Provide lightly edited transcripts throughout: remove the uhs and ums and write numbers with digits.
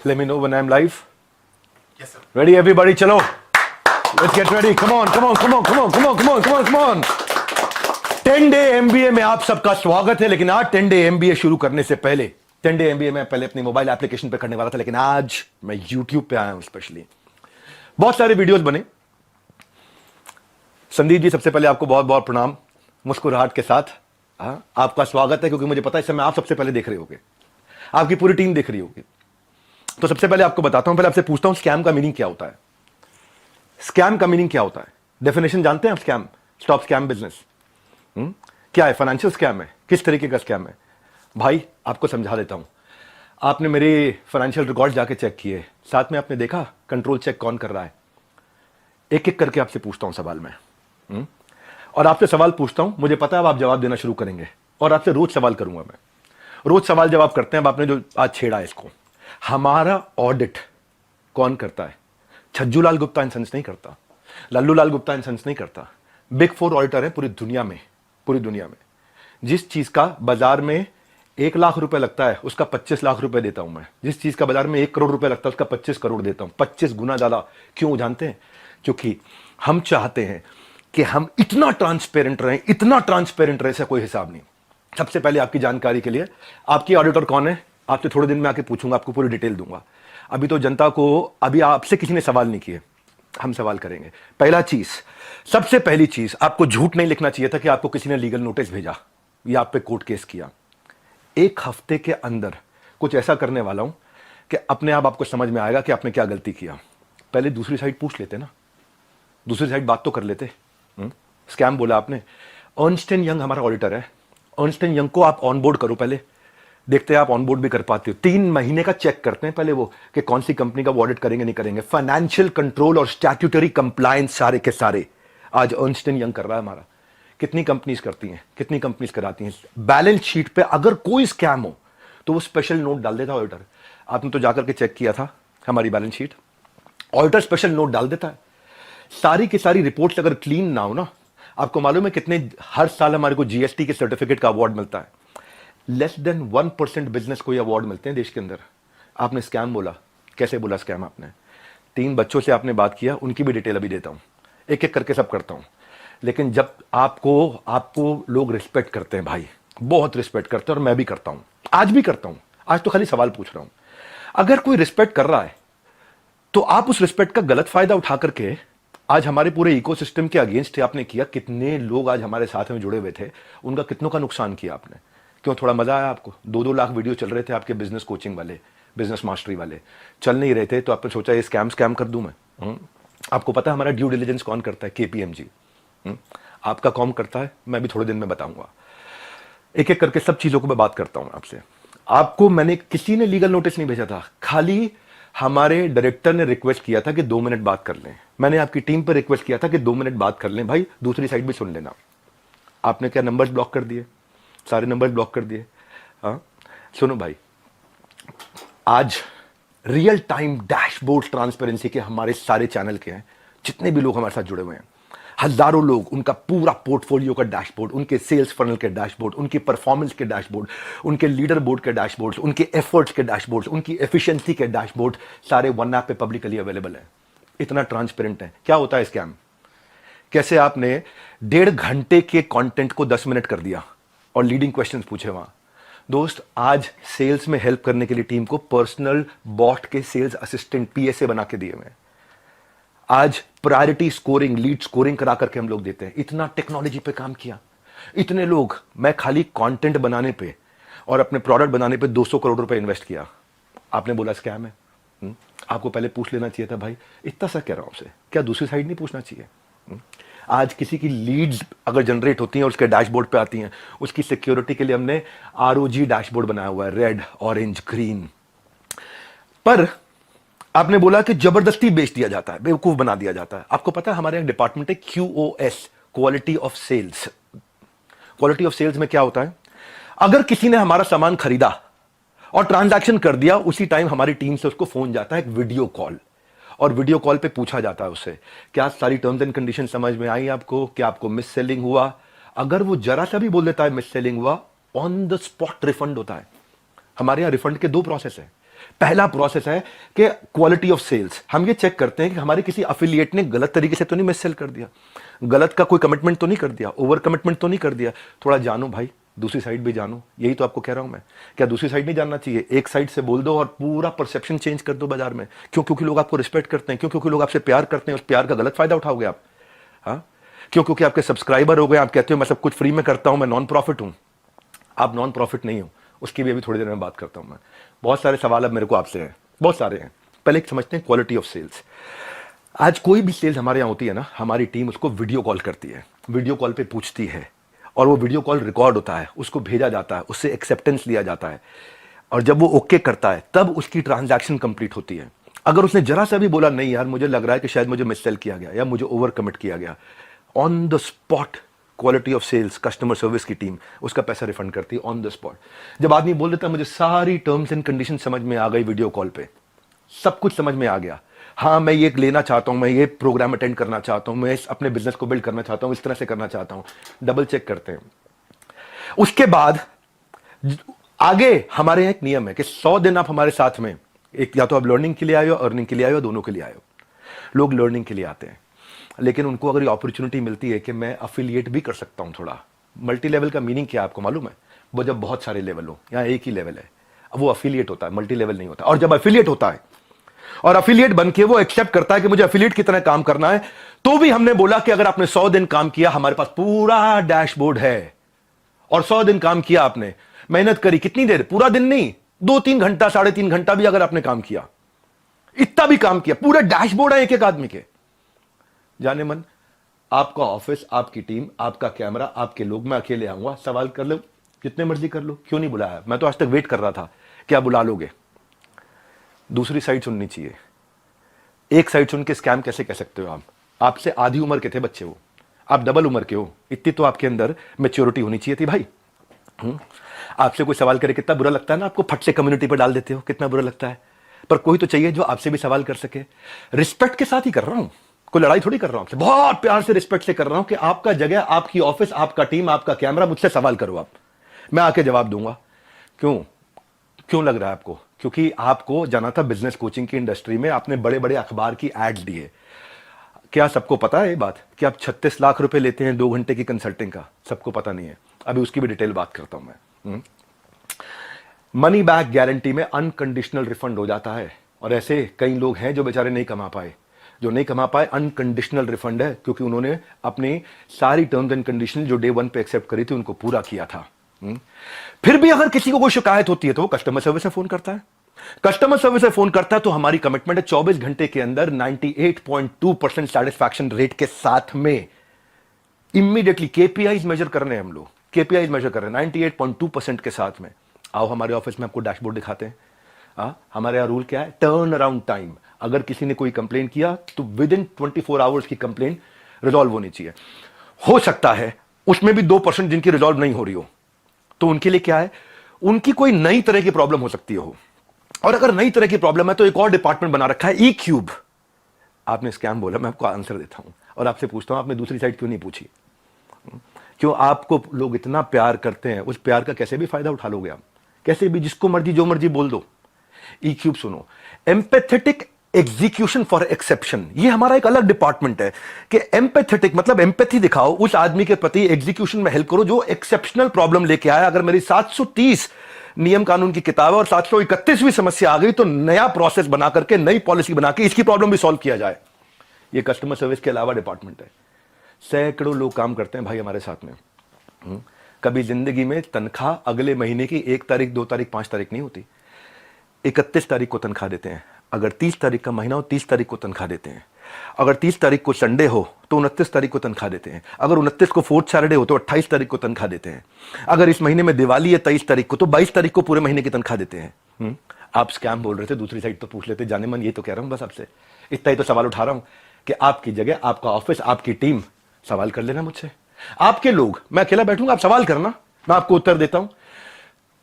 Let me know when I'm live. Yes, sir. Ready, everybody? Chalo. Let's get ready. Come on, come on, come on, come on, come on, come on, come on, come on. 10-day MBA में आप सबका स्वागत है। लेकिन आज 10-day MBA शुरू करने से पहले 10-day MBA में पहले अपनी मोबाइल एप्लीकेशन पे करने वाला था, लेकिन आज मैं YouTube पे आया हूं स्पेशली। बहुत सारे वीडियोस बने। संदीप जी, सबसे पहले आपको बहुत बहुत प्रणाम, मुस्कुराहट के साथ। आपका स्वागत है, क्योंकि मुझे पता है इस समय आप सबसे पहले देख रहे होगे, आपकी पूरी टीम देख रही होगी। तो सबसे पहले आपको बताता हूं, पहले आपसे पूछता हूं स्कैम का मीनिंग क्या होता है। स्कैम का मीनिंग क्या होता है? डेफिनेशन जानते हैं आप? स्कैम, स्टॉप स्कैम बिजनेस क्या है? फाइनेंशियल स्कैम है? किस तरीके का स्कैम है? भाई आपको समझा देता हूं। आपने मेरे फाइनेंशियल रिकॉर्ड जाके चेक किए, साथ में आपने देखा कंट्रोल चेक कौन कर रहा है। एक एक करके आपसे पूछता हूं सवाल में, और आपसे सवाल पूछता हूं, मुझे पता है अब आप जवाब देना शुरू करेंगे, और आपसे रोज सवाल करूंगा मैं। रोज सवाल जवाब करते हैं। अब आपने जो आज छेड़ा है इसको, हमारा ऑडिट कौन करता है? छज्जू लाल गुप्ता एंड सन्स नहीं करता, लल्लू लाल गुप्ता एंड सन्स नहीं करता। बिग 4 ऑडिटर है पूरी दुनिया में। पूरी दुनिया में जिस चीज का बाजार में 1 लाख रुपए लगता है, उसका 25 लाख रुपए देता हूं मैं। जिस चीज का बाजार में 1 करोड़ रुपए लगता है, उसका 25 करोड़ देता हूं। 25 गुना ज्यादा। क्यों जानते हैं? क्योंकि हम चाहते हैं कि हम इतना ट्रांसपेरेंट रहें, इतना ट्रांसपेरेंट रहे, ऐसा कोई हिसाब नहीं। सबसे पहले आपकी जानकारी के लिए, आपकी ऑडिटर कौन है? आपसे थोड़े दिन में आके पूछूंगा, आपको पूरी डिटेल दूंगा। अभी तो जनता को, अभी आपसे किसी ने सवाल नहीं किए, हम सवाल करेंगे। पहला चीज, सबसे पहली चीज, आपको झूठ नहीं लिखना चाहिए था कि आपको किसी ने लीगल नोटिस भेजा या आप पे कोर्ट केस किया। 1 हफ्ते के अंदर कुछ ऐसा करने वाला हूं कि अपने आप आपको समझ में आएगा कि आपने क्या गलती किया। पहले दूसरी साइड पूछ लेते ना, दूसरी साइड बात तो कर लेते। स्कैम बोला आपने। अर्नस्ट एंड यंग हमारा ऑडिटर है। अर्नस्ट एंड यंग को आप ऑनबोर्ड करो, पहले देखते हैं आप ऑनबोर्ड भी कर पाते हो। 3 महीने का चेक करते हैं पहले वो, कि कौन सी कंपनी का वो ऑडिट करेंगे नहीं करेंगे। फाइनेंशियल कंट्रोल और स्टैट्यूटरी कंप्लायंस सारे के सारे आज अर्नस्ट एंड यंग कर रहा है हमारा। कितनी कंपनीज करती हैं, कितनी कंपनीज कराती हैं। बैलेंस शीट पे अगर कोई स्कैम हो तो वो स्पेशल नोट डाल देता ऑडिटर। आपने तो जाकर के चेक किया था हमारी balance sheet, auditor special note डाल देता है। सारी की सारी रिपोर्ट्स अगर क्लीन ना हो ना, आपको मालूम है कितने हर साल हमारे को जीएसटी के सर्टिफिकेट का अवार्ड मिलता है? लेस देन 1% बिजनेस को ये अवार्ड मिलते हैं देश के अंदर। आपने स्कैम बोला, कैसे बोला स्कैम आपने? 3 बच्चों से आपने बात किया, उनकी भी डिटेल अभी देता हूं, एक एक करके सब करता हूं। लेकिन जब आपको लोग रिस्पेक्ट करते हैं भाई, बहुत रिस्पेक्ट करते हैं, और मैं भी करता हूं, आज भी करता हूं। आज तो खाली सवाल पूछ रहा हूं। अगर कोई रिस्पेक्ट कर रहा है तो आप उस रिस्पेक्ट का गलत फायदा उठा करके आज हमारे पूरे इकोसिस्टम के अगेंस्ट आपने किया। कितने लोग आज हमारे साथ में जुड़े हुए थे, उनका कितनों का नुकसान किया आपने। क्यों? थोड़ा मजा आया आपको? 2-2 लाख वीडियो चल रहे थे आपके बिजनेस कोचिंग वाले, बिजनेस मास्टरी वाले, चल नहीं रहे थे, तो आपने सोचा ये स्कैम कर दूं मैं। आपको पता है हमारा ड्यू डिलिजेंस कौन करता है? KPMG। आपका कौन करता है? मैं भी थोड़े दिन में बताऊंगा। एक एक करके सब चीजों को मैं बात करता हूं आपसे। आपको मैंने, किसी ने लीगल नोटिस नहीं भेजा था, खाली हमारे डायरेक्टर ने रिक्वेस्ट किया था कि 2 मिनट बात कर लें। मैंने आपकी टीम पर रिक्वेस्ट किया था कि 2 मिनट बात कर लें भाई, दूसरी साइड भी सुन लेना। आपने क्या नंबर्स ब्लॉक कर दिए? सारे नंबर्स ब्लॉक कर दिए। हाँ, सुनो भाई, आज रियल टाइम डैशबोर्ड ट्रांसपेरेंसी के हमारे सारे चैनल के हैं, जितने भी लोग हमारे साथ जुड़े हुए हैं, हजारों लोग, उनका पूरा पोर्टफोलियो का डैशबोर्ड, उनके सेल्स फनल के डैशबोर्ड, उनकी परफॉर्मेंस के डैशबोर्ड, उनके लीडर बोर्ड के डैशबोर्ड, उनके एफर्ट्स के डैशबोर्ड, उनकी एफिशिएंसी के डैशबोर्ड, सारे वन ऐप पे पब्लिकली अवेलेबल है। इतना ट्रांसपेरेंट है। क्या होता है स्कैम? कैसे आपने 1.5 घंटे के कंटेंट को 10 मिनट कर दिया और लीडिंग क्वेश्चंस पूछे वहां। दोस्त, आज सेल्स में हेल्प करने के लिए टीम को पर्सनल बॉट के सेल्स असिस्टेंट PSA बना के दिए हुए हैं। आज प्रायोरिटी स्कोरिंग, लीड स्कोरिंग करा करके हम लोग देते हैं। इतना टेक्नोलॉजी पे काम किया, इतने लोग। मैं खाली कंटेंट बनाने पे और अपने प्रोडक्ट बनाने पे 200 करोड़ रुपए इन्वेस्ट किया। आपने बोला स्कैम है। आपको पहले पूछ लेना चाहिए था भाई। इतना सा कह रहा हूं आपसे, क्या दूसरी साइड नहीं पूछना चाहिए? आज किसी की लीड्स अगर जनरेट होती हैं और उसके डैशबोर्ड पे आती हैं, उसकी सिक्योरिटी के लिए हमने ROG डैशबोर्ड बनाया हुआ है, रेड, ऑरेंज, ग्रीन। पर आपने बोला कि जबरदस्ती बेच दिया जाता है, बेवकूफ बना दिया जाता है। आपको पता है हमारे एक डिपार्टमेंट है QoS, quality of sales. Quality of sales में क्या होता है? अगर किसी ने हमारा सामान खरीदा और ट्रांजैक्शन कर दिया, उसी टाइम हमारी टीम से उसको फोन जाता है, एक वीडियो कॉल, और वीडियो कॉल पे पूछा जाता है उससे, क्या सारी टर्म्स एंड कंडीशन समझ में आई आपको? क्या आपको मिस सेलिंग हुआ? अगर वो जरा सा भी बोल देता है मिस सेलिंग हुआ, ऑन द स्पॉट रिफंड होता है। हमारे यहां रिफंड के 2 प्रोसेस है। पहला प्रोसेस है कि क्वालिटी ऑफ सेल्स। हम ये चेक करते हैं कि हमारे किसी अफिलिएट ने गलत तरीके से तो नहीं मिस सेल कर दिया, गलत का कोई कमिटमेंट तो नहीं कर दिया, ओवर कमिटमेंट तो नहीं कर दिया। थोड़ा जानो भाई, दूसरी साइड भी जानो, यही तो आपको कह रहा हूं मैं। क्या दूसरी साइड नहीं जानना चाहिए? एक साइड से बोल दो और पूरा परसेप्शन चेंज कर दो बाजार में। क्यों? क्योंकि लोग आपको रिस्पेक्ट करते हैं। क्यों? क्योंकि लोग आपसे प्यार करते हैं। उस प्यार का गलत फायदा उठाओगे आप? हाँ, क्यों? क्योंकि आपके सब्सक्राइबर हो गए, आप कहते हो मैं सब कुछ फ्री में करता हूं, मैं नॉन प्रॉफिट हूं। आप नॉन प्रॉफिट नहीं हो, उसकी भी अभी थोड़ी देर में बात करता हूं मैं। बहुत सारे सवाल अब मेरे को आपसे हैं, बहुत सारे हैं। पहले एक समझते हैं क्वालिटी ऑफ सेल्स। आज कोई भी सेल्स हमारे यहाँ होती है ना, हमारी टीम उसको वीडियो कॉल करती है, वीडियो कॉल पे पूछती है, और वो वीडियो कॉल रिकॉर्ड होता है, उसको भेजा जाता है, उससे एक्सेप्टेंस लिया जाता है, और जब वो ओके करता है तब उसकी ट्रांजैक्शन कंप्लीट होती है। अगर उसने जरा सा भी बोला नहीं यार मुझे लग रहा है कि शायद मुझे मिससेल किया गया या मुझे ओवर कमिट किया गया, on the spot quality of sales, customer service की टीम उसका पैसा रिफंड करती है ऑन द स्पॉट। जब आदमी बोल देता है मुझे सारी टर्म्स एंड कंडीशन समझ में आ गई वीडियो कॉल पे, सब कुछ समझ में आ गया, हाँ मैं ये लेना चाहता हूं, मैं ये प्रोग्राम अटेंड करना चाहता हूं, मैं अपने बिजनेस को बिल्ड करना चाहता हूं, इस तरह से करना चाहता हूं, डबल चेक करते हैं। उसके बाद आगे हमारे यहाँ एक नियम है कि 100 दिन आप हमारे साथ में, एक या तो आप लर्निंग के लिए आए हो, अर्निंग के लिए आए हो, दोनों के लिए आए हो। लोग लर्निंग के लिए आते हैं, लेकिन उनको अगर ये अपॉर्चुनिटी मिलती है कि मैं अफिलिएट भी कर सकता हूं थोड़ा। मल्टी लेवल का मीनिंग क्या है आपको मालूम है? वो जब बहुत सारे लेवल हो, यहाँ एक ही लेवल है, वो अफिलिएट होता है, मल्टी लेवल नहीं होता। और जब अफिलिएट होता है और अफिलिएट बनके वो एक्सेप्ट करता है कि मुझे अफिलिएट की तरह काम करना है, तो भी हमने बोला कि अगर आपने 100 दिन काम किया, हमारे पास पूरा डैशबोर्ड है, और 100 दिन काम किया आपने, मेहनत करी, कितनी देर? पूरा दिन नहीं, 2-3 घंटा, 3.5 घंटा भी अगर आपने काम किया, इतना भी काम किया, पूरा डैशबोर्ड है एक एक आदमी के। जाने मन, आपका ऑफिस, आपकी टीम, आपका कैमरा, आपके लोग, मैं अकेले आऊंगा, सवाल कर लो जितने मर्जी कर लो, क्यों नहीं बुलाया? मैं तो आज तक वेट कर रहा था कि आप बुला लोगे। दूसरी साइड सुननी चाहिए। एक साइड सुन के स्कैम कैसे कह सकते हो आप? आपसे आधी उम्र के थे बच्चे, वो आप डबल उम्र के हो, इतनी तो आपके अंदर मैच्योरिटी होनी चाहिए थी भाई। आपसे कोई सवाल करे कितना बुरा लगता है ना, आपको फट से कम्युनिटी पर डाल देते हो, कितना बुरा लगता है। पर कोई तो चाहिए जो आपसे भी सवाल कर सके। रिस्पेक्ट के साथ ही कर रहा हूं, कोई लड़ाई थोड़ी कर रहा हूं आपसे, बहुत प्यार से रिस्पेक्ट से कर रहा हूं कि आपका जगह, आपकी ऑफिस, आपका टीम, आपका कैमरा, मुझसे सवाल करो आप, मैं आके जवाब दूंगा। क्यों? क्यों लग रहा है आपको? क्योंकि आपको जाना था बिजनेस कोचिंग की इंडस्ट्री में, आपने बड़े बड़े अखबार की एड्स दिए। क्या सबको पता है ये बात कि आप 36 लाख रुपए लेते हैं 2 घंटे की कंसल्टिंग का? सबको पता नहीं है। अभी उसकी भी डिटेल बात करता हूं मैं। मनी बैक गारंटी में अनकंडीशनल रिफंड हो जाता है, और ऐसे कई लोग हैं जो बेचारे नहीं कमा पाए, जो नहीं कमा पाए, अनकंडीशनल रिफंड है, क्योंकि उन्होंने अपनी सारी टर्म्स एंड कंडीशन जो डे 1 पे एक्सेप्ट करी थी उनको पूरा किया था। फिर भी अगर किसी को कोई शिकायत होती है तो वो कस्टमर सर्विस में फोन करता है। कस्टमर सर्विस में फोन करता है तो हमारी कमिटमेंट है 24 घंटे के अंदर 98.2% सेटिस्फैक्शन रेट के साथ में इमीडिएटली केपीआईज मेजर कर रहे हैं हम लोग, केपीआईज मेजर कर रहे हैं 98.2% के साथ में। आओ हमारे ऑफिस में आपको डैशबोर्ड दिखाते हैं। हमारे यहाँ रूल क्या है? Turn around time. अगर किसी ने कोई कंप्लेन किया तो विद इन 24 आवर्स की कंप्लेन रिजॉल्व होनी चाहिए। हो सकता है उसमें भी 2% जिनकी रिजॉल्व नहीं हो रही हो, तो उनके लिए क्या है? उनकी कोई नई तरह की प्रॉब्लम हो सकती हो, और अगर नई तरह की प्रॉब्लम है तो एक और डिपार्टमेंट बना रखा है, ई क्यूब। आपने स्कैम बोला, मैं आपको आंसर देता हूं और आपसे पूछता हूं आपने दूसरी साइड क्यों नहीं पूछी? क्यों? आपको लोग इतना प्यार करते हैं, उस प्यार का कैसे भी फायदा उठा लोगे आप, कैसे भी, जिसको मर्जी जो मर्जी बोल दो। ई क्यूब सुनो, एम्पैथेटिक एग्जीक्यूशन फॉर एक्सेप्शन, ये हमारा एक अलग डिपार्टमेंट है कि एम्पैथेटिक मतलब एम्पैथी दिखाओ उस आदमी के प्रति, एग्जीक्यूशन में हेल्प करो जो एक्सेप्शनल प्रॉब्लम लेके आया। अगर मेरी 730 नियम कानून की किताब है और 731वीं समस्या आ गई तो नया प्रोसेस बना करके, नई पॉलिसी बना के इसकी प्रॉब्लम भी सॉल्व किया जाए। ये कस्टमर सर्विस के अलावा डिपार्टमेंट है। सैकड़ों लोग काम करते हैं भाई हमारे साथ में। कभी जिंदगी में तनख्वाह अगले महीने की 1 तारीख, 2 तारीख, 5 तारीख नहीं होती, 31 तारीख को तनख्वाह देते हैं। अगर 30 तारीख का महीना हो 30 तारीख को तनख्वाह देते हैं। अगर 30 तारीख को संडे हो तो 29 तारीख को तनख्वाह देते हैं। अगर 29 को 4th सैटरडे हो तो 28 तारीख को तनख्वाह देते हैं। अगर इस महीने में दिवाली है 23 तारीख को तो 22 तारीख को पूरे महीने की तनख्वाह देते हैं। आप स्कैम बोल रहे थे, दूसरी साइड तो पूछ लेते। जाने मन ये तो कह रहा हूं बस आपसे, इतना ही तो सवाल उठा रहा हूं कि आपकी जगह, आपका ऑफिस, आपकी टीम, सवाल कर लेना मुझसे। आपके लोग, मैं अकेला बैठूंगा, आप सवाल करना, मैं आपको उत्तर देता हूं।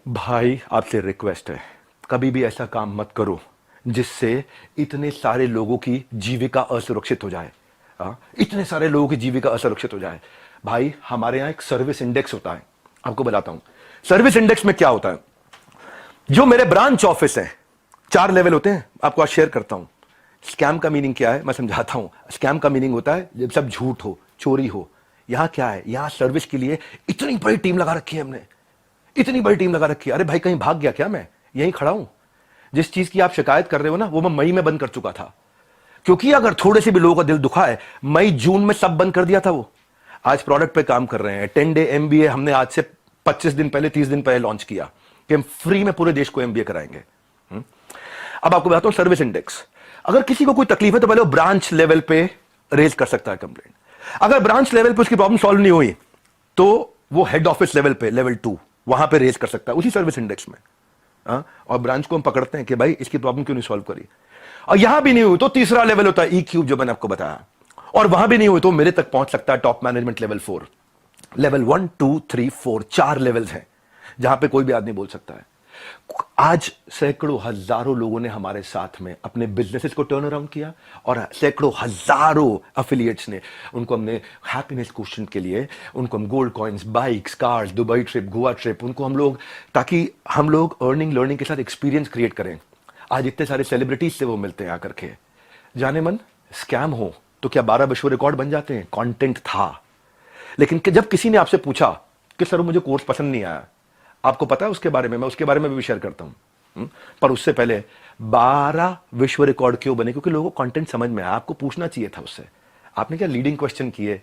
भाई आपसे रिक्वेस्ट है, कभी भी ऐसा काम मत करो जिससे इतने सारे लोगों की जीविका असुरक्षित हो जाए। इतने सारे लोगों की जीविका असुरक्षित हो जाए। भाई हमारे यहां एक सर्विस इंडेक्स होता है, आपको बताता हूं। सर्विस इंडेक्स में क्या होता है? जो मेरे ब्रांच ऑफिस है, 4 लेवल होते हैं, आपको आज शेयर करता हूं। स्कैम का मीनिंग क्या है मैं समझाता हूं। स्कैम का मीनिंग होता है जब सब झूठ हो, चोरी हो। यहां क्या है, यहां सर्विस के लिए इतनी बड़ी टीम लगा रखी है हमने, इतनी बड़ी टीम लगा रखी है। अरे भाई, कहीं भाग गया क्या? मैं यहीं खड़ा हूं। जिस चीज की आप शिकायत कर रहे हो ना, वो मैं मई में बंद कर चुका था, क्योंकि अगर थोड़े से भी लोगों का दिल दुखा है, मई जून में सब बंद कर दिया था। वो आज प्रोडक्ट पे काम कर रहे हैं। 10 डे एमबीए हमने आज से 25 दिन पहले, 30 दिन पहले लॉन्च किया कि हम फ्री में पूरे देश को एमबीए कराएंगे। अब आपको बताता हूं सर्विस इंडेक्स। अगर किसी को कोई तकलीफ है तो पहले वो ब्रांच लेवल पे रेज कर सकता है कंप्लेंट। अगर ब्रांच लेवल पे उसकी प्रॉब्लम सॉल्व नहीं हुई तो वो हेड ऑफिस लेवल पे, लेवल 2, वहां पे रेज कर सकता है उसी सर्विस इंडेक्स में। और ब्रांच को हम पकड़ते हैं कि भाई इसकी प्रॉब्लम क्यों नहीं सॉल्व करी। और यहां भी नहीं हुई तो तीसरा लेवल होता है EQ, जो मैंने आपको बताया। और वहां भी नहीं हुई तो मेरे तक पहुंच सकता है top management level 4। Level 1 2 3 4 4 levels हैं जहां पे कोई भी आदमी बोल सकता है। आज सैकड़ों हजारों लोगों ने हमारे साथ में अपने बिजनेसेस को टर्न अराउंड किया, और सैकड़ों हजारों एफिलिएट्स ने, उनको हमने हैप्पीनेस क्वेश्चन के लिए, उनको हम gold coins, bikes, cars, Dubai trip, Goa trip, उनको हम लोग, ताकि हम लोग अर्निंग लर्निंग के साथ एक्सपीरियंस क्रिएट करें। आज इतने सारे सेलिब्रिटीज से वो मिलते हैं आकर के। जाने मन स्कैम हो तो क्या 12 विश्व रिकॉर्ड बन जाते हैं? कंटेंट था। लेकिन जब किसी ने आपसे पूछा कि सर मुझे कोर्स पसंद नहीं आया, आपको पता है उसके बारे में, मैं उसके बारे में भी शेयर करता हूं। पर उससे पहले 12 विश्व रिकॉर्ड क्यों बने? क्योंकि लोगों को कंटेंट समझ में आया। आपको पूछना चाहिए था उससे। आपने क्या लीडिंग क्वेश्चन किए?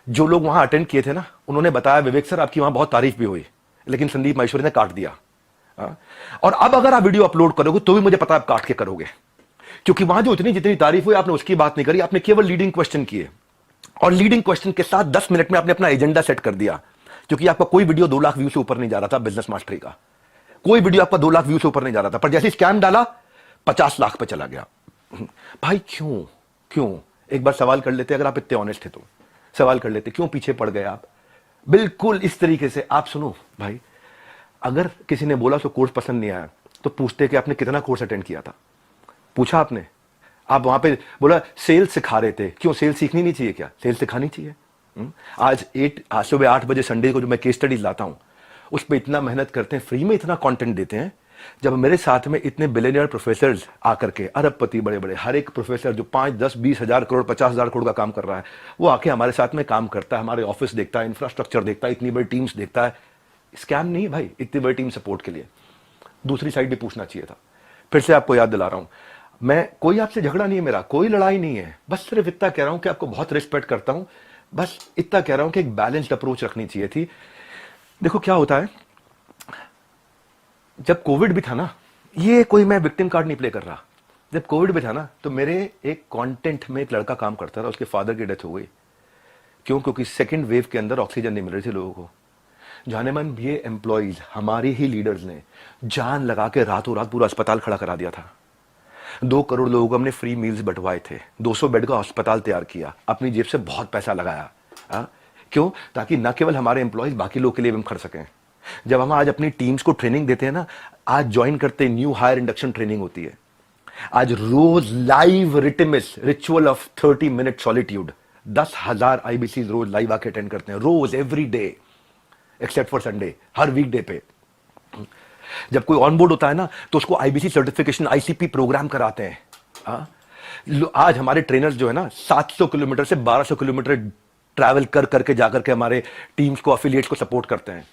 जो लोग वहां अटेंड किए थे ना, उन्होंने बताया विवेक सर आपकी वहां बहुत तारीफ भी हुई, लेकिन संदीप माहेश्वरी ने काट दिया। और अब अगर आप वीडियो अपलोड करोगे तो भी मुझे पता है आप काट के करोगे, क्योंकि वहां जो जितनी तारीफ हुई आपने उसकी बात नहीं करी, आपने केवल लीडिंग क्वेश्चन किए। और लीडिंग क्वेश्चन के साथ 10 मिनट में आपने अपना एजेंडा सेट कर दिया, क्योंकि आपका कोई वीडियो 2 लाख व्यू से ऊपर नहीं जा रहा था। बिजनेस मास्टरी का कोई वीडियो आपका 2 लाख व्यू से ऊपर नहीं जा रहा था, पर जैसे स्कैम डाला 50 लाख पे चला गया। भाई क्यों एक बार सवाल कर लेते, अगर आप इतने ऑनेस्ट थे तो सवाल कर लेते, क्यों पीछे पड़ गए आप? बिल्कुल इस तरीके से आप सुनो भाई, अगर किसी ने बोला तो कोर्स पसंद नहीं आया तो पूछते कि आपने कितना कोर्स अटेंड किया था? पूछा आपने? आप वहां पे बोला सेल्स सिखा रहे थे, क्यों सेल्स सीखनी नहीं चाहिए? क्या सेल्स सिखानी चाहिए? आज सुबह 8 बजे संडे को जो मैं केस स्टडीज लाता हूं, उस पर इतना मेहनत करते हैं, फ्री में इतना कंटेंट देते हैं। जब मेरे साथ में इतने बिलियनियर प्रोफेसर आकर के, अरबपति बड़े बड़े, हर एक प्रोफेसर जो 5 10 20 हजार करोड़ 50 हजार करोड़ का काम कर रहा है, वो आके हमारे साथ में काम करता है, हमारे ऑफिस देखता है, इंफ्रास्ट्रक्चर देखता है, इतनी बड़ी टीम्स देखता है। स्कैम नहीं है भाई, इतनी बड़ी टीम सपोर्ट के लिए। दूसरी साइड भी पूछना चाहिए था। फिर से आपको याद दिला रहा हूं, मैं कोई आपसे झगड़ा नहीं है, मेरा कोई लड़ाई नहीं है, बस सिर्फ इतना कह रहा हूं कि आपको बहुत रिस्पेक्ट करता हूं, बस इतना कह रहा हूं कि एक बैलेंस्ड अप्रोच रखनी चाहिए थी। देखो क्या होता है, जब कोविड भी था ना, ये कोई मैं विक्टिम कार्ड नहीं प्ले कर रहा, जब कोविड भी था ना तो मेरे एक कंटेंट में एक लड़का काम करता था, उसके फादर की डेथ हो गई। क्यों? क्योंकि सेकेंड वेव के अंदर ऑक्सीजन नहीं मिल रही थी लोगों को। जाने मन ये एम्प्लॉइज, हमारे ही लीडर्स ने जान लगा के रातों रात पूरा अस्पताल खड़ा करा दिया था। 2 करोड़ लोगों को हमने फ्री मील्स बंटवाए थे, 200 बेड का अस्पताल तैयार किया, अपनी जेब से बहुत पैसा लगाया। क्यों? ताकि न केवल हमारे एम्प्लॉइज, बाकी लोग के लिए भी हम खड़ सकें। जब हम आज अपनी टीम्स को ट्रेनिंग देते हैं ना, आज ज्वाइन करते न्यू हायर इंडक्शन ट्रेनिंग होती है, आज रोज लाइव रिटिमिस ritual of 30 minute solitude, 10,000 IBC रोज लाइव आके अटेंड करते हैं, रोज every day except for Sunday, हर वीकडे पे। जब कोई ऑनबोर्ड होता है ना तो उसको IBC सर्टिफिकेशन, ICP प्रोग्राम कराते हैं। आज हमारे ट्रेनर्स जो है ना 700 किलोमीटर से 1200 किलोमीटर ट्रैवल कर करके जाकर के हमारे टीम्स को, एफिलिएट्स को सपोर्ट करते हैं।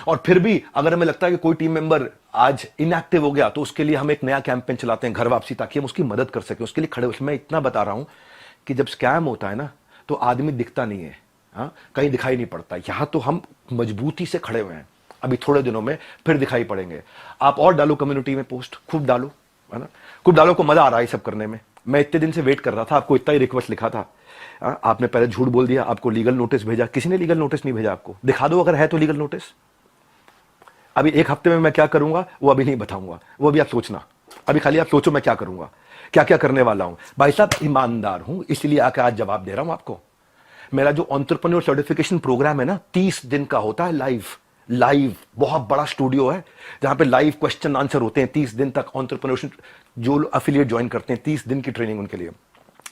और फिर भी अगर हमें लगता है कि कोई टीम मेंबर आज इनएक्टिव हो गया तो उसके लिए हम एक नया कैंपेन चलाते हैं, घर वापसी, ताकि हम उसकी मदद कर सकें, उसके लिए खड़े। उसमें इतना बता रहा हूं कि जब स्कैम होता है ना तो आदमी दिखता नहीं है, कहीं दिखाई नहीं पड़ता। यहां तो हम मजबूती से खड़े हुए हैं, अभी थोड़े दिनों में फिर दिखाई पड़ेंगे। आप और डालो कम्युनिटी में पोस्ट, खूब डालो, है ना, खूब डालो, को मजा आ रहा है सब करने में। मैं इतने दिन से वेट कर रहा था, आपको इतना ही रिक्वेस्ट लिखा था, आपने पहले झूठ बोल दिया, आपको लीगल नोटिस भेजा। किसी ने लीगल नोटिस नहीं भेजा आपको, दिखा दो अगर है तो लीगल नोटिस। अभी 1 हफ्ते में मैं क्या करूंगा वो अभी नहीं बताऊंगा, वो अभी आप सोचना, अभी खाली आप सोचो मैं क्या करूंगा, क्या क्या करने वाला हूं। भाई साहब ईमानदार हूं, इसलिए आकर आज जवाब दे रहा हूं आपको। मेरा जो एंटरप्रेन्योर सर्टिफिकेशन प्रोग्राम है ना, 30 दिन का होता है, लाइव बहुत बड़ा स्टूडियो है जहां पे लाइव क्वेश्चन आंसर होते हैं 30 दिन तक। एंटरप्रेन्योरशिप जो एफिलिएट ज्वाइन करते हैं, 30 दिन की ट्रेनिंग उनके लिए,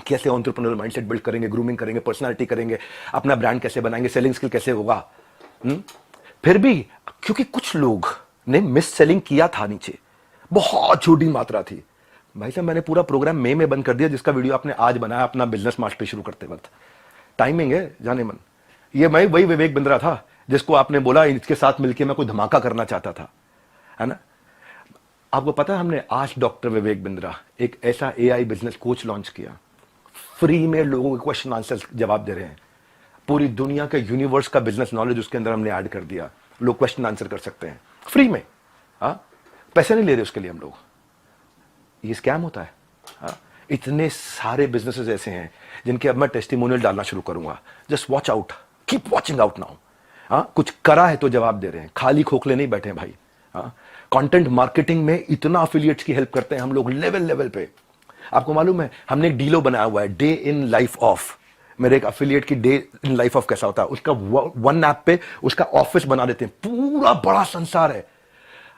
कैसे एंटरप्रेन्योर माइंडसेट बिल्ड करेंगे, ग्रूमिंग करेंगे, पर्सनालिटी करेंगे, अपना ब्रांड कैसे बनाएंगे, सेलिंग स्किल कैसे होगा। फिर भी क्योंकि कुछ लोग ने मिस सेलिंग किया था नीचे, बहुत छोटी मात्रा थी। भाई साहब मैंने पूरा प्रोग्राम मई में बंद कर दिया, जिसका वीडियो आपने आज बनाया अपना बिजनेस मास्टरी शुरू करते वक्त। टाइमिंग है जाने मन। ये मैं वही विवेक बिंद्रा था जिसको आपने बोला इसके साथ मिलकर मैं कोई धमाका करना चाहता था, है ना। आपको पता है हमने आज डॉक्टर विवेक बिंद्रा एक ऐसा एआई बिजनेस कोच लॉन्च किया, फ्री में लोगों के क्वेश्चन आंसर जवाब दे रहे हैं। पूरी दुनिया के यूनिवर्स का बिजनेस नॉलेज उसके अंदर हमने ऐड कर दिया, लोग क्वेश्चन आंसर कर सकते हैं फ्री में। हाँ, पैसे नहीं ले रहे उसके लिए हम लोग। ये स्कैम होता है। हाँ, इतने सारे बिजनेसेस ऐसे हैं जिनके अब मैं टेस्टिमोनियल डालना शुरू करूंगा। Just watch out, keep watching out now. हाँ, कुछ करा है तो जवाब दे रहे हैं, खाली खोखले नहीं बैठे भाई। हाँ, कंटेंट मार्केटिंग में इतना एफिलिएट्स की हेल्प करते हैं हम लोग लेवल लेवल पे। आपको मालूम है हमने एक डीलो बनाया हुआ है, डे इन लाइफ ऑफ। मेरे एक एफिलिएट की डे इन लाइफ ऑफ कैसा होता है, उसका वन ऐप पे उसका ऑफिस बना देते हैं, पूरा बड़ा संसार है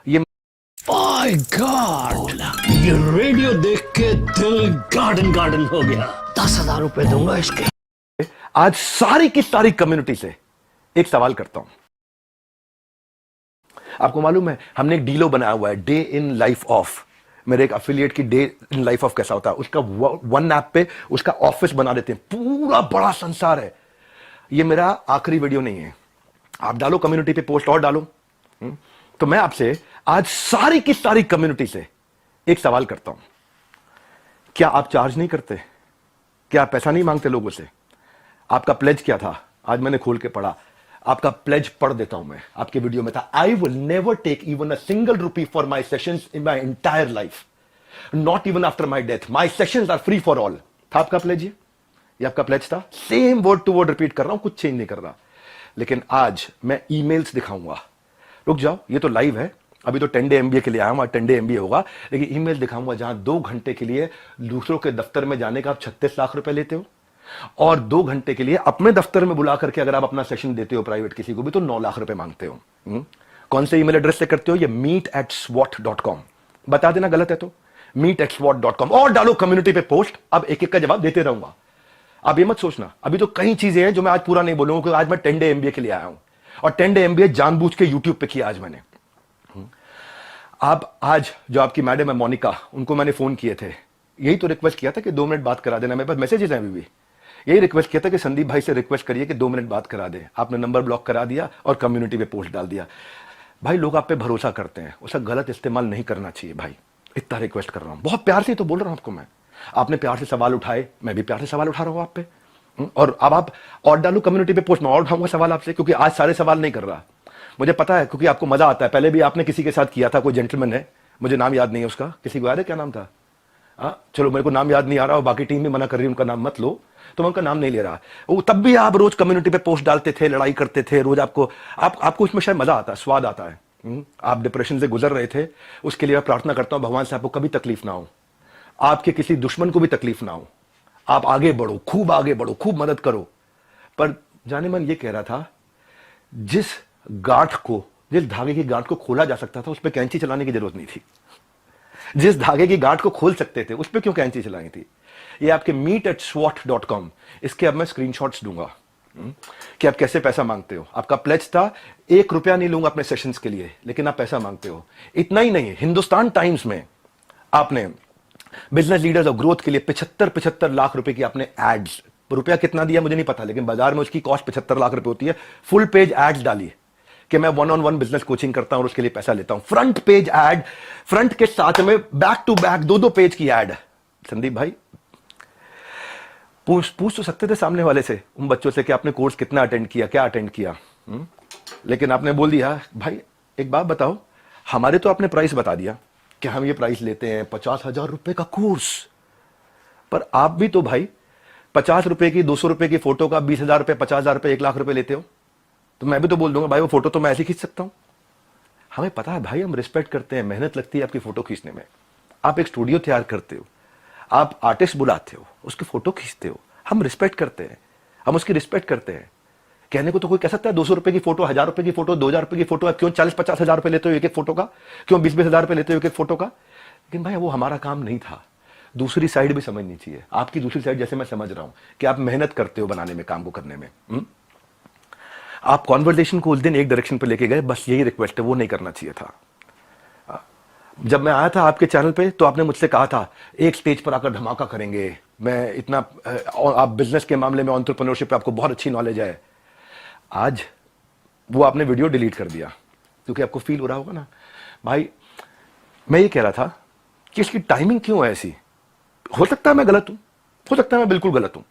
ये। माय गॉड, ये रेडियो देख के दिल गार्डन गार्डन हो गया। 10,000 रुपए दूंगा इसके। आज सारी की सारी कम्युनिटी से एक सवाल करता हूं। आपको मालूम है हमने एक डीलो बनाया हुआ है, डे इन लाइफ ऑफ। मेरे एक एफिलिएट की डे इन लाइफ ऑफ कैसा होता है, उसका वन ऐप पे उसका ऑफिस बना देते हैं, पूरा बड़ा संसार है। ये मेरा आखिरी वीडियो नहीं है, आप डालो कम्युनिटी पे पोस्ट और डालो। तो मैं आपसे आज सारी की सारी कम्युनिटी से एक सवाल करता हूं, क्या आप चार्ज नहीं करते? क्या आप पैसा नहीं मांगते लोगों से? आपका प्लेज क्या था? आज मैंने खोल के पढ़ा, आपका प्लेज पढ़ देता हूं मैं। आपके वीडियो में था, I will never take even a single rupee for my sessions in my entire life, not even after my death, my sessions are free for all. था आपका प्लेज? ये आपका प्लेज था। Same word to word repeat कर रहा हूं, कुछ change नहीं कर रहा। लेकिन आज मैं ईमेल्स दिखाऊंगा। रुक जाओ, ये तो लाइव है, अभी तो 10 डे एमबीए के लिए आया हूं, 10 डे एमबीए होगा। लेकिन ईमेल दिखाऊंगा जहां 2 घंटे के लिए दूसरों के दफ्तर में जाने का आप 36 लाख रुपए लेते हो, और 2 घंटे के लिए अपने दफ्तर में बुला करके अगर आप अपना सेशन देते हो प्राइवेट किसी को भी, तो 9 लाख रुपए मांगते हो। कौन से ईमेल एड्रेस से करते हो? ये meet@swat.com। बता देना गलत है तो meet@swat.com, और डालो कम्युनिटी पे पोस्ट। अब एक एक का जवाब देते रहूंगा। आप ये मत सोचना, अभी तो कई चीजें हैं जो मैं आज पूरा नहीं बोलूंगा, क्योंकि आज मैं 10 डे एमबीए के लिए आया हूं, और 10 डे एमबीए जानबूझ के यूट्यूब पे किया आज मैंने। आप आज जो आपकी मैडम है मोनिका, उनको मैंने फोन किए थे, यही तो रिक्वेस्ट किया था कि 2 मिनट बात करा देना। मेरे पास मैसेजेस हैं अभी भी, यही रिक्वेस्ट किया था कि संदीप भाई से रिक्वेस्ट करिए कि 2 मिनट बात करा दे। आपने नंबर ब्लॉक करा दिया और कम्युनिटी पे पोस्ट डाल दिया। भाई लोग आप पे भरोसा करते हैं, उसका गलत इस्तेमाल नहीं करना चाहिए भाई। इतना रिक्वेस्ट कर रहा हूं, बहुत प्यार से तो बोल रहा हूं आपको मैं। आपने प्यार से सवाल उठाए, मैं भी प्यार से सवाल उठा रहा हूं आप पे। और अब आप और डालो कम्युनिटी पे पोस्ट, मैं और उठाऊंगा सवाल आपसे, क्योंकि आज सारे सवाल नहीं कर रहा। मुझे पता है, क्योंकि आपको मजा आता है। पहले भी आपने किसी के साथ किया था, कोई जेंटलमैन है, मुझे नाम याद नहीं है उसका, किसी को याद है क्या नाम था? चलो मेरे को नाम याद नहीं आ रहा, और बाकी टीम भी मना कर रही है उनका नाम मत लो, तो मैं उनका नाम नहीं ले रहा। वो तब भी आप रोज कम्युनिटी पे पोस्ट डालते थे, लड़ाई करते थे रोज। आपको उसमें शायद मजा आता है, स्वाद आता है। आप डिप्रेशन से गुजर रहे थे, उसके लिए मैं प्रार्थना करता हूं भगवान से आपको कभी तकलीफ ना हो, आपके किसी दुश्मन को भी तकलीफ ना हो। आप आगे बढ़ो, खूब आगे बढ़ो, खूब मदद करो। पर जाने मन ये कह रहा था, जिस गांठ को, जिस धागे की गांठ को खोला जा सकता था, उस पर कैंची चलाने की जरूरत नहीं थी। जिस धागे की गांठ को खोल सकते थे, उस पर क्यों कैंची चलाई थी? ये आपके meet@swat.com, इसके अब मैं स्क्रीनशॉट्स दूंगा कि आप कैसे पैसा मांगते हो। आपका प्लेज था 1 रुपया नहीं लूंगा अपने सेशंस के लिए, लेकिन आप पैसा मांगते हो। इतना ही नहीं, हिंदुस्तान टाइम्स में आपने बिजनेस लीडर्स और ग्रोथ के लिए 75 लाख रुपए की आपने एड्स, रुपया कितना दिया मुझे नहीं पता, लेकिन बाजार में उसकी कॉस्ट 75 लाख रुपए होती है। फुल पेज एड्स डाली कि मैं 1-on-1 बिजनेस कोचिंग करता हूं और उसके लिए पैसा लेता हूं। फ्रंट पेज एड, फ्रंट के साथ में बैक टू बैक 2-2 पेज की एड। संदीप भाई पूछ तो सकते थे सामने वाले से, उन बच्चों से, कि आपने कोर्स कितना अटेंड किया, क्या अटेंड किया। लेकिन आपने बोल दिया, भाई एक बात बताओ, हमारे तो आपने प्राइस बता दिया कि हम ये प्राइस लेते हैं 50,000 रुपए का कोर्स, पर आप भी तो भाई 50 रुपए की, 200 रुपए की फोटो का 20,000 रुपए, 50,000 रुपए, 1 लाख रुपए लेते हो। तो मैं भी तो बोल दूंगा, भाई वो फोटो तो मैं ऐसे खींच सकता हूं। हमें पता है भाई, हम रिस्पेक्ट करते हैं, मेहनत लगती है आपकी फोटो खींचने में। आप एक स्टूडियो तैयार करते हो, आप आर्टिस्ट बुलाते हो, उसकी फोटो खींचते हो, हम रिस्पेक्ट करते हैं, हम उसकी रिस्पेक्ट करते हैं। कहने को तो कोई कह सकता है 200 रुपए की फोटो, 1000 रुपए की फोटो, 2000 रुपए की फोटो, क्यों 40-50 हजार रुपए लेते हो एक एक फोटो का, क्यों 20-20 हजार रुपए लेते हो एक एक फोटो का। लेकिन भाई वो हमारा काम नहीं था। दूसरी साइड भी समझनी चाहिए, आपकी दूसरी साइड जैसे मैं समझ रहा हूं कि आप मेहनत करते हो बनाने में, काम को करने में। आप कॉन्वर्सेशन को उस दिन एक डायरेक्शन पे लेके गए, बस यही रिक्वेस्ट है, वो नहीं करना चाहिए था। जब मैं आया था आपके चैनल पे तो आपने मुझसे कहा था एक स्टेज पर आकर धमाका करेंगे, मैं इतना और आप बिजनेस के मामले में एंटरप्रेन्योरशिप पे आपको बहुत अच्छी नॉलेज है। आज वो आपने वीडियो डिलीट कर दिया क्योंकि आपको फील हो रहा होगा ना भाई, मैं ये कह रहा था कि इसकी टाइमिंग क्यों है ऐसी। हो सकता है मैं गलत हूं, हो सकता है मैं बिल्कुल गलत हूं,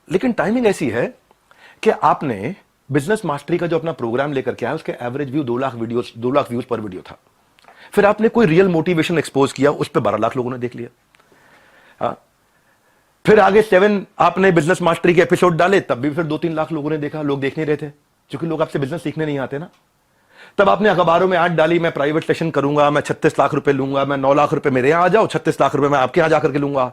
लेकिन टाइमिंग ऐसी है कि आपने बिजनेस मास्टरी का जो अपना प्रोग्राम लेकर के आया उसके average view 2 lakh videos, 2 lakh views पर वीडियो था। फिर आपने कोई रियल मोटिवेशन एक्सपोज किया, उस पर 12 लाख लोगों ने देख लिया। हाँ, फिर आगे 7 आपने बिजनेस मास्टरी के एपिसोड डाले, तब भी फिर 2-3 लाख लोगों ने देखा। लोग देख नहीं रहे थे क्योंकि लोग आपसे बिजनेस सीखने नहीं आते ना। तब आपने अखबारों में ऐड डाली, मैं प्राइवेट सेशन करूंगा, मैं 36 लाख रुपए लूंगा, मैं 9 लाख रुपए मेरे यहां आ जाओ, 36 लाख रुपए मैं आपके यहां जाकर के लूंगा।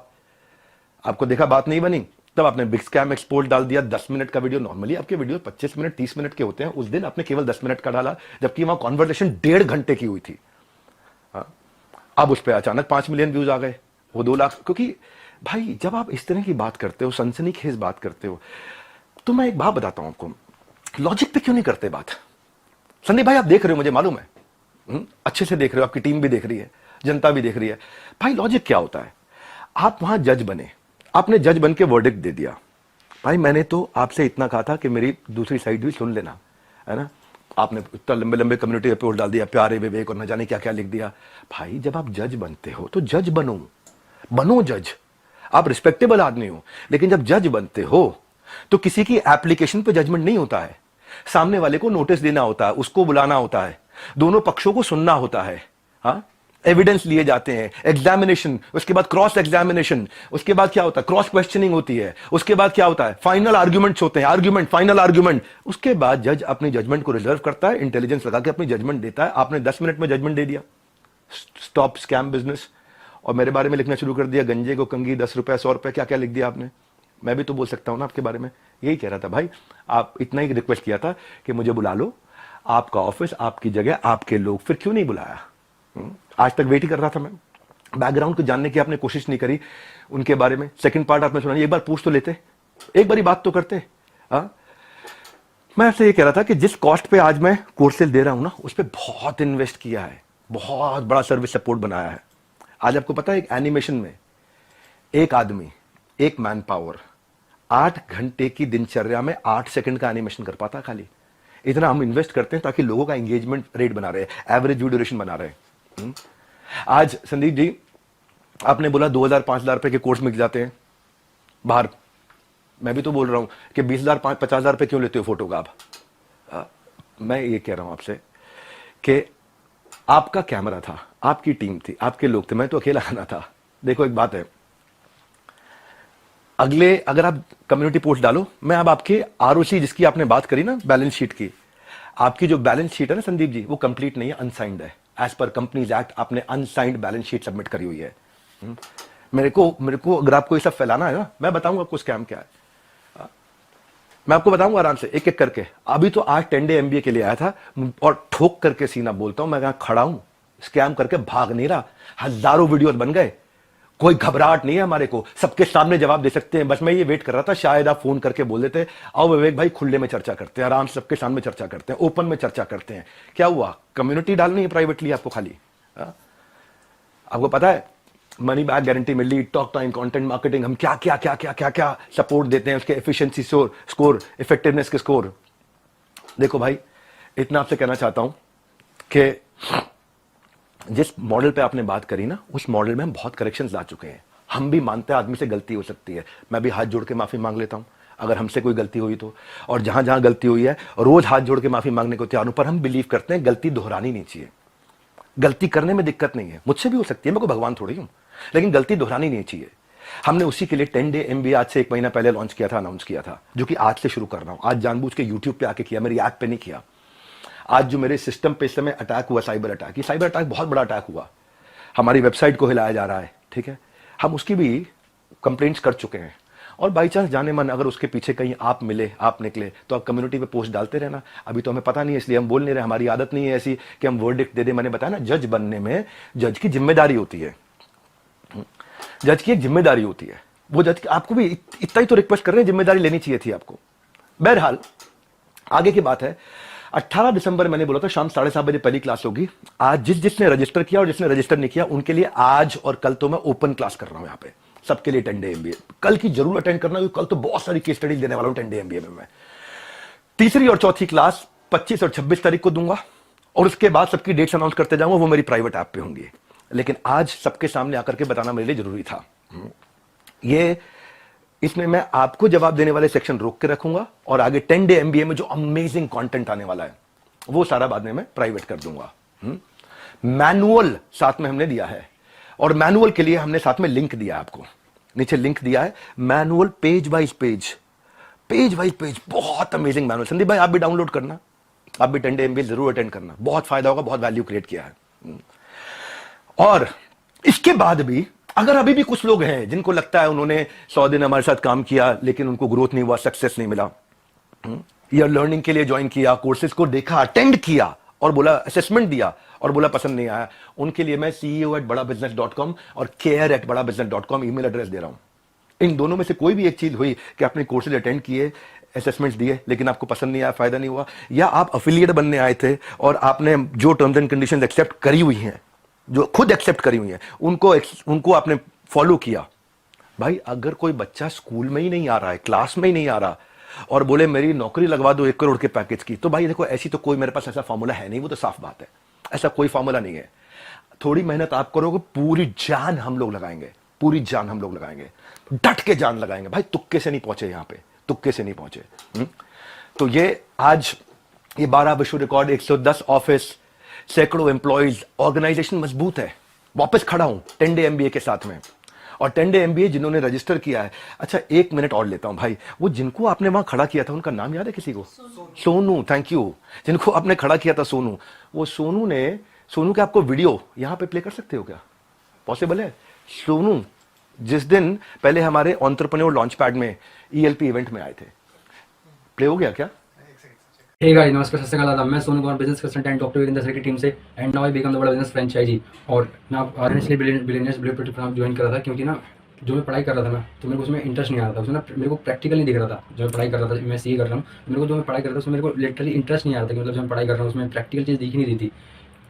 आपको देखा बात नहीं बनी, तब आपने बिग स्कैम एक्सपोज डाल दिया। 10 मिनट का वीडियो, नॉर्मली आपके वीडियो 25 मिनट 30 मिनट के होते हैं, उस दिन आपने केवल 10 मिनट का डाला, जबकि वहां कॉन्वर्सेशन 1.5 घंटे की हुई थी। अब उस पर अचानक 5 मिलियन व्यूज आ गए, वो 2 लाख। क्योंकि भाई जब आप इस तरह की बात करते हो, सनसनीखेज बात करते हो, तो मैं एक बात बताता हूं आपको, लॉजिक पे क्यों नहीं करते बात। संदीप भाई आप देख रहे हो, मुझे मालूम है, अच्छे से देख रहे हो, आपकी टीम भी देख रही है, जनता भी देख रही है। भाई लॉजिक क्या होता है, आप वहां जज बने, आपने जज बन के वर्डिक्ट दे दिया। भाई मैंने तो आपसे इतना कहा था कि मेरी दूसरी साइड भी सुन लेना, है ना। आपने इतना लंबे लंबे कम्युनिटी एपिसोड डाल दिया, प्यारे विवेक और न जाने क्या क्या लिख दिया। भाई जब आप जज बनते हो तो जज बनो जज। आप रिस्पेक्टेबल आदमी हो, लेकिन जब जज बनते हो तो किसी की एप्लीकेशन पे जजमेंट नहीं होता है, सामने वाले को नोटिस देना होता है, उसको बुलाना होता है, दोनों पक्षों को सुनना होता है। हाँ, एविडेंस लिए जाते हैं, एग्जामिनेशन, उसके बाद क्रॉस एग्जामिनेशन, उसके बाद क्या होता है, क्रॉस क्वेश्चनिंग होती है, उसके बाद क्या होता है, फाइनल आर्ग्यूमेंट्स होते हैं, आर्ग्यूमेंट, फाइनल आर्ग्यूमेंट। उसके बाद जज अपनी जजमेंट को रिजर्व करता है, इंटेलिजेंस लगा के अपनी जजमेंट देता है। आपने 10 मिनट में जजमेंट दे दिया, स्टॉप स्कैम बिजनेस, और मेरे बारे में लिखना शुरू कर दिया, गंजे को कंगी, 10 रुपए 100 रुपए, क्या क्या लिख दिया आपने। मैं भी तो बोल सकता हूं ना आपके बारे में, यही कह रहा था भाई। आप इतना ही रिक्वेस्ट किया था कि मुझे बुला लो, आपका ऑफिस, आपकी जगह, आपके लोग, फिर क्यों नहीं बुलाया। आज तक वेट ही कर रहा था मैं, बैकग्राउंड को जानने की आपने कोशिश नहीं करी उनके बारे में। सेकंड पार्ट आपने सुना, एक बार पूछ तो लेते, एक बारी बात तो करते। मैं आपसे ये कह रहा था कि जिस कॉस्ट पे आज मैं कोर्सेज दे रहा हूं ना, उस पर बहुत इन्वेस्ट किया है, बहुत बड़ा सर्विस सपोर्ट बनाया है। आज आपको पता है एक एनिमेशन में एक आदमी, एक मैन पावर 8 घंटे की दिनचर्या में 8 सेकंड का एनिमेशन कर पाता खाली। इतना हम इन्वेस्ट करते हैं ताकि लोगों का एंगेजमेंट रेट बना रहे, एवरेज व्यू ड्यूरेशन बना रहे। आज संदीप जी आपने बोला 2000-5000 रुपए के कोर्स मिल जाते हैं बाहर। मैं भी तो बोल रहा हूं कि 20,000-50,000 रुपए क्यों लेते हो फोटो का आप। मैं ये कह रहा हूं आपसे कि आपका कैमरा था, आपकी टीम थी, आपके लोग थे, मैं तो अकेला आना था। देखो एक बात है, अगले अगर आप कम्युनिटी पोस्ट डालो, मैं अब आपके आरओसी जिसकी आपने बात करी ना, बैलेंस शीट की, आपकी जो बैलेंस शीट है ना संदीप जी, वो कंप्लीट नहीं है, अनसाइंड है। एज पर कंपनीज एक्ट आपने अनसाइंड बैलेंस शीट सबमिट करी हुई है। मेरे को अगर आपको ये सब फैलाना है ना, मैं बताऊंगा आपको स्कैम क्या है, मैं आपको बताऊंगा आराम से एक एक करके। अभी तो आज 10 डे एमबीए के लिए आया था और ठोक करके सीना बोलता हूं, मैं यहां खड़ा हूं, स्कैम करके भाग नहीं रहा। हजारों वीडियोस बन गए, कोई घबराहट नहीं है हमारे को, सबके सामने जवाब दे सकते हैं। बस मैं ये वेट कर रहा था शायद आप फोन करके बोल देते, आओ विवेक भाई खुले में चर्चा करते हैं, आराम से सबके सामने चर्चा करते हैं, ओपन में चर्चा करते हैं। क्या हुआ, कम्युनिटी डालनी है प्राइवेटली आपको खाली। आपको पता है मनी बैक गारंटी में lead, talk time, content marketing, हम क्या क्या क्या क्या क्या क्या सपोर्ट देते हैं, उसके एफिशिएंसी स्कोर, इफेक्टिवनेस के स्कोर। देखो भाई इतना आपसे कहना चाहता हूं कि जिस मॉडल पे आपने बात करी ना, उस मॉडल में हम बहुत करेक्शंस ला चुके हैं। हम भी मानते हैं आदमी से गलती हो सकती है, मैं भी हाथ जोड़ के माफी मांग लेता हूं अगर हमसे कोई गलती हुई तो। और जहां जहां गलती हुई है रोज हाथ जोड़ के माफी मांगने को तैयार हूं, पर हम बिलीव करते हैं गलती दोहरानी नहीं चाहिए। गलती करने में दिक्कत नहीं है, मुझसे भी हो सकती है, मैं कोई भगवान थोड़ी हूं, लेकिन गलती दोहरानी नहीं चाहिए। हमने उसी के लिए 10 डे एमबीए आज से 1 महीना पहले लॉन्च किया था, अनाउंस किया था, जो कि आज से शुरू कर रहा हूं। आज जानबूझ के यूट्यूब पे आके किया, मेरी ऐप पे नहीं किया। आज जो मेरे सिस्टम पे इस समय अटैक हुआ, साइबर अटैक, ये साइबर अटैक बहुत बड़ा अटैक हुआ, हमारी वेबसाइट को हिलाया जा रहा है, ठीक है। हम उसकी भी कंप्लेंट्स कर चुके हैं, और बाई चांस जाने मन अगर उसके पीछे कहीं आप मिले, आप निकले, तो आप कम्युनिटी पे पोस्ट डालते रहना। अभी तो हमें पता नहीं है इसलिए हम बोल नहीं रहे, हमारी आदत नहीं है ऐसी कि हम वर्डिक्ट दे दे। मैंने बताया ना, जज बनने में जज की जिम्मेदारी होती है, जज की एक जिम्मेदारी होती है। वो जज आपको भी इतना ही तो रिक्वेस्ट कर रहे हैं, जिम्मेदारी लेनी चाहिए थी आपको। बहरहाल आगे की बात है, 18 दिसंबर मैंने बोला था शाम 7:30 बजे पहली क्लास होगी। आज जिसने रजिस्टर किया और जिसने रजिस्टर नहीं किया उनके लिए आज और कल तो मैं ओपन क्लास कर रहा हूं यहाँ पे सबके लिए 10 डे एमबीए। कल की जरूर अटेंड करना क्योंकि कल तो बहुत सारी केस स्टडी देने वाला हूं 10 डे एमबीए में मैं। तीसरी और चौथी क्लास 25 और 26 तारीख को दूंगा और उसके बाद सबकी डेट्स अनाउंस करते जाऊंगा, वो मेरी प्राइवेट ऐप पे होंगी। लेकिन आज सबके सामने आकर के बताना मेरे लिए जरूरी था। ये इसमें मैं आपको जवाब देने वाले सेक्शन रोक के रखूंगा और आगे 10 डे एमबीए में जो अमेजिंग कंटेंट आने वाला है वो सारा बाद में मैं प्राइवेट कर दूंगा। मैनुअल साथ में हमने दिया है और मैनुअल के लिए हमने साथ में लिंक दिया है, आपको नीचे लिंक दिया है। मैनुअल पेज वाइज पेज बहुत अमेजिंग मैनुअल। संदीप भाई आप भी डाउनलोड करना, आप भी 10 डे एमबीए जरूर अटेंड करना, बहुत फायदा होगा, बहुत वैल्यू क्रिएट किया है। और इसके बाद भी अगर अभी भी कुछ लोग हैं जिनको लगता है उन्होंने 100 दिन हमारे साथ काम किया लेकिन उनको ग्रोथ नहीं हुआ, सक्सेस नहीं मिला, या लर्निंग के लिए ज्वाइन किया, कोर्सेज को देखा, अटेंड किया और बोला असेसमेंट दिया और बोला पसंद नहीं आया, उनके लिए मैं ceo@badabusiness.com और care@badabusiness.com ईमेल एड्रेस दे रहा हूं। इन दोनों में से कोई भी एक चीज हुई कि आपने कोर्सेज अटेंड किए, असेसमेंट्स दिए लेकिन आपको पसंद नहीं आया, फायदा नहीं हुआ, या आप अफिलिएट बनने आए थे और आपने जो टर्म्स एंड कंडीशंस एक्सेप्ट करी हुई हैं, जो खुद एक्सेप्ट करी हुई हैं, उनको आपने फॉलो किया। भाई अगर कोई बच्चा स्कूल में ही नहीं आ रहा है, क्लास में ही नहीं आ रहा और बोले मेरी नौकरी लगवा दो 1 करोड़ के पैकेज की, तो भाई देखो ऐसी तो कोई मेरे पास ऐसा फॉर्मूला है नहीं, वो तो साफ बात है, ऐसा कोई फॉर्मूला नहीं है। थोड़ी मेहनत आप करोगे, पूरी जान हम लोग लगाएंगे, पूरी जान हम लोग लगाएंगे, डट के जान लगाएंगे। भाई तुक्के से नहीं पहुंचे यहां पे, तुक्के से नहीं पहुंचे। तो ये आज ये 12 विश्व रिकॉर्ड, 110 ऑफिस, सैकड़ों एम्प्लॉइज, ऑर्गेनाइजेशन मजबूत है। वापस खड़ा हूं 10 डे एमबीए के साथ में। और 10 डे एमबीए जिन्होंने रजिस्टर किया है, अच्छा 1 मिनट और लेता हूं भाई, वो जिनको आपने वहां खड़ा किया था उनका नाम याद है किसी को? Sonu, thank you. जिनको आपने खड़ा किया था सोनू, वो सोनू के आपको वीडियो यहां पे प्ले कर सकते हो क्या? पॉसिबल है? सोनू जिस दिन पहले हमारे एंटरप्रेन्योर लॉन्च पैड में ईएलपी इवेंट में आए थे, प्ले हो गया क्या? हे गाइस, नमस्कार, सत श्री अकाल। मैं Sonu Kumar, business consultant doctor Virendra sir की टीम से, and now I become the बड़ा बिजनेस फ्रेंचाइजी। और मैं आरएनएसली बिलियनियर्स ब्लूप्रिंट प्रोग्राम ज्वाइन कर रहा था क्योंकि ना जो मैं पढ़ाई कर रहा था ना, तो मेरे को उसमें इंटरेस्ट नहीं आ रहा था, उसमें ना मेरे को प्रैक्टिकल नहीं दिख रहा था। जो मैं पढ़ाई कर रहा था, मैं सीए कर रहा हूँ, मेरे को जो मैं पढ़ाई कर रहा था उसमें मेरे को लिटरली इंटरेस्ट नहीं आ रहा था कि मतलब जो मैं पढ़ाई कर रहा हूँ उसमें प्रैक्टिकल चीज़ दिख नहीं रही थी।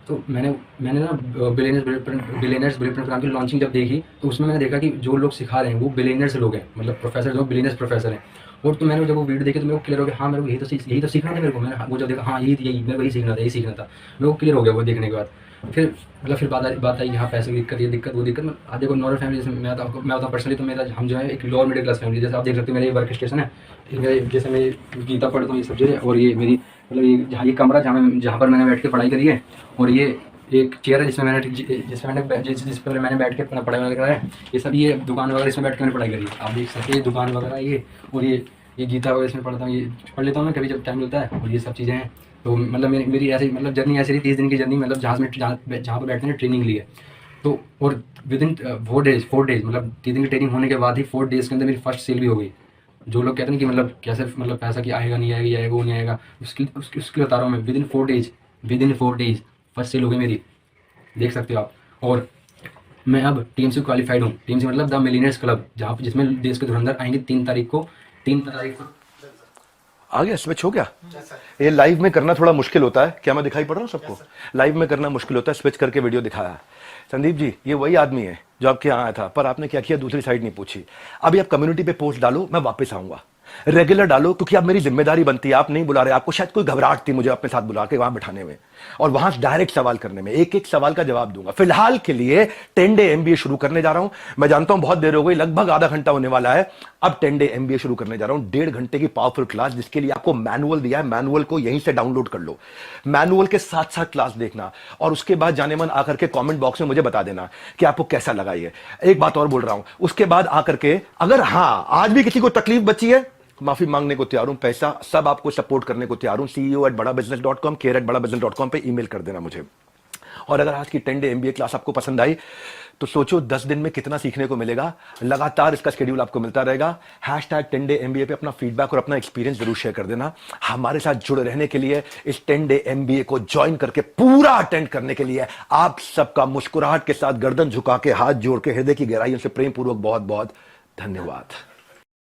तो मैंने ना बिलियनर्स ब्लूप्रिंट प्रोग्राम की लॉन्चिंग जब देखी तो उसमें मैंने देखा कि जो लोग सिखा रहे हैं वो बिलियनर्स लोग हैं, मतलब प्रोफेसर जो बिलियनर्स प्रोफेसर हैं। और तो मैंने जब वो वीडियो देखी तो मेरे को क्लियर हो गया, हाँ मेरे को यही तो सीखना था मेरे को। मैंने वो जब देखा, हाँ यही मेरे को यही सीखना था, मेरे को क्लियर हो गया वो देखने के बाद। फिर बात आई यहाँ पैसे की दिक्कत, ये दिक्कत वो दिक्कत। आप देखो नॉर्मल फैमिली, जैसे मैं बताऊँ पर्सनली, तो मेरा हम जो है एक लोअर मिडिल क्लास फैमिली। जैसे आप देख सकते हो मेरा ये वर्क स्टेशन है, जैसे मैं गीता पढ़ता हूँ ये सब चीज़ें, और ये मेरी मतलब ये कमरा जहाँ पर मैंने बैठ के पढ़ाई करी है, और ये एक चेयर है जिस पर मैंने बैठ के अपना पढ़ाई वगैरह करा है। ये सब ये दुकान वगैरह इसमें बैठ के मैंने पढ़ाई करी है, आप देख सकते हैं। ये दुकान वगैरह ये, और ये गीता वगैरह इसमें पढ़ता हूँ, ये पढ़ लेता हूँ मैं कभी जब टाइम मिलता है। और ये सब चीज़ें हैं। तो मतलब मेरी ऐसी मतलब जर्नी ऐसी रही, 30 दिन की जर्नी, मतलब जहाँ पर बैठते हैं ट्रेनिंग ली है। तो और विद इन 4 डेज मतलब 3 दिन की ट्रेनिंग होने के बाद ही 4 डेज़ के अंदर मेरी फर्स्ट सेल भी हो गई। जो लोग कहते हैं कि मतलब कैसे मतलब पैसा कि आएगा नहीं आएगा वो नहीं आएगा, उसकी बता रहा हूँ मैं। विद इन 4 डेज फर्स्ट सेल हो गई मेरी, देख सकते हो आप। और मैं अब टीम से क्वालिफाइड हूँ। टीम से मतलब द मिलियनेयर्स क्लब, जहाँ जिसमें देश के धुरंधर आएंगे 3 तारीख को। आ गया, स्विच हो गया। ये लाइव में करना थोड़ा मुश्किल होता है, क्या मैं दिखाई पड़ रहा हूँ सबको? लाइव में करना मुश्किल होता है, स्विच करके वीडियो दिखाया। संदीप जी ये वही आदमी है जो आपके यहाँ आया था, पर आपने क्या किया, दूसरी साइड नहीं पूछी। अभी आप कम्युनिटी पे पोस्ट डालो, मैं वापस आऊंगा। रेगुलर डालो, क्योंकि अब मेरी जिम्मेदारी बनती है। आप नहीं बुला रहे, आपको शायद कोई घबराहट थी मुझे अपने साथ बुला के वहां बिठाने में और वहां डायरेक्ट सवाल करने में। एक सवाल का जवाब दूंगा। फिलहाल के लिए 10 डे एमबीए शुरू करने जा रहा हूं। मैं जानता हूं बहुत देर हो गई, लगभग आधा घंटा होने वाला है। अब 10 डे एमबीए शुरू करने जा रहा हूं, 1.5 घंटे की पावरफुल क्लास, जिसके लिए आपको मैनुअल दिया है। मैनुअल को यहीं से डाउनलोड कर लो, मैनुअल के साथ साथ क्लास देखना, और उसके बाद जाने मन आकर के कमेंट बॉक्स में मुझे बता देना कि आपको कैसा लगा। ये एक बात और बोल रहा हूं, उसके बाद आकर के अगर हाँ आज भी किसी को तकलीफ बची है, माफी मांगने को तैयार हूं, पैसा सब आपको सपोर्ट करने को तैयार हूं। ceo@badabusiness.com, care@badabusiness.com पे ईमेल कर देना मुझे। और अगर आज की 10 डे एमबीए क्लास आपको पसंद आई तो सोचो 10 दिन में कितना सीखने को मिलेगा। लगातार इसका शेड्यूल आपको मिलता रहेगा। #10 डे एमबीए पे अपना फीडबैक और अपना एक्सपीरियंस जरूर शेयर कर देना। हमारे साथ जुड़े रहने के लिए, इस 10 डे एमबीए को ज्वाइन करके पूरा अटेंड करने के लिए आप सबका मुस्कुराहट के साथ, गर्दन झुका के, हाथ जोड़ के, हृदय की गहराइयों से प्रेम पूर्वक बहुत बहुत धन्यवाद।